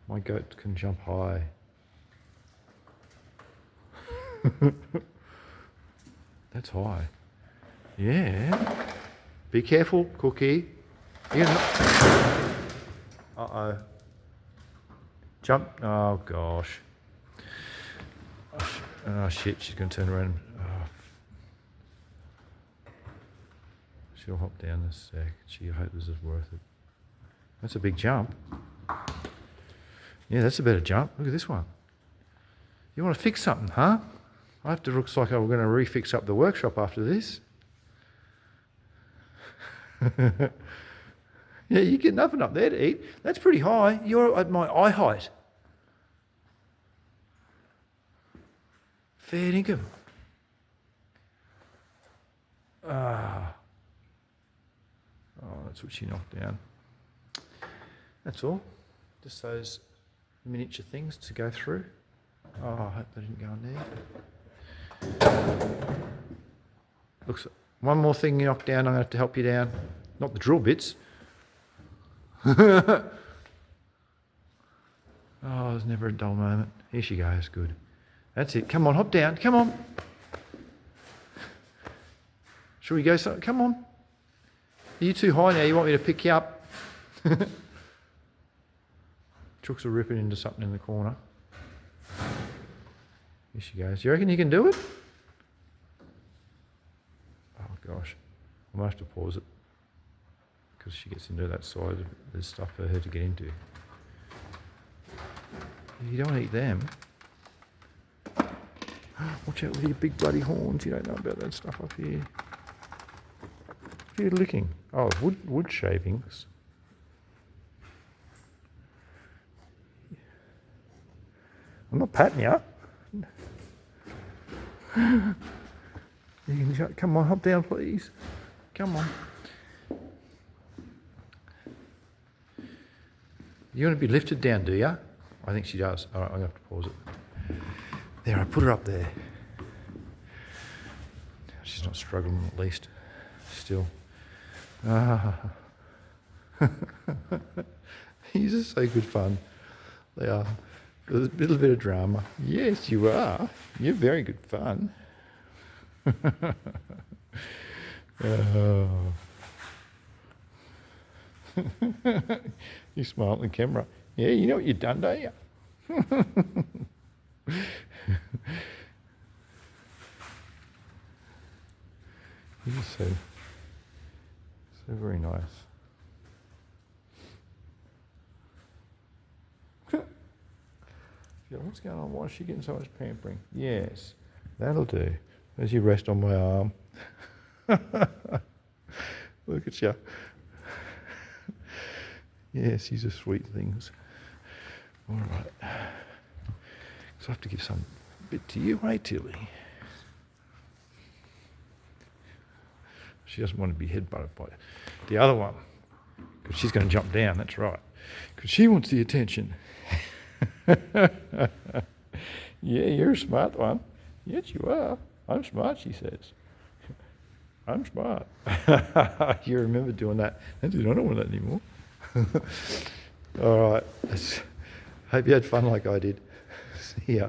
My goat can jump high. That's high. Yeah. Be careful, Cookie. Uh-oh. Jump. Oh, gosh. Oh, shit. She's going to turn around. Oh. She'll hop down in a sec. Gee, I hope this is worth it. That's a big jump. Yeah, that's a better jump. Look at this one. You want to fix something, huh? I have to looks like I'm going to refix up the workshop after this. Yeah, you get nothing up there to eat. That's pretty high. You're at my eye height. Fair dinkum. Ah. Oh, that's what she knocked down. That's all. Just those miniature things to go through. Oh, I hope they didn't go in there. Looks, one more thing you knocked down, I'm going to have to help you down. Not the drill bits. Oh, there's never a dull moment. Here she goes, good. That's it, come on, hop down, come on. Shall we go, come on. Are you too high now, you want me to pick you up? Chooks are ripping into something in the corner. Here she goes. You reckon you can do it? Oh gosh, I might have to pause it because she gets into that side of there's stuff for her to get into. You don't eat them. Watch out with your big bloody horns. You don't know about that stuff up here. What are you licking? Oh, wood shavings. I'm not patting you. You can come on, hop down, please. Come on. You want to be lifted down, do you? I think she does. All right, I'm going to have to pause it. There, I put her up there. She's not struggling, at least. Still. These are so good fun. They are. A little bit of drama. Yes, you are. You're very good fun. Oh. You smile at the camera. Yeah, you know what you've done, don't you? You're so very nice. Yeah, what's going on? Why is she getting so much pampering? Yes, that'll do. As you rest on my arm. Look at you. Yes, these are sweet things. All right. So I have to give some bit to you, hey Tilly? She doesn't want to be headbutted by the other one. Because she's going to jump down, that's right. Because she wants the attention. Yeah, you're a smart one. Yes, you are. I'm smart, she says. I'm smart. You remember doing that. I don't want that anymore. All right. Hope you had fun like I did. See ya.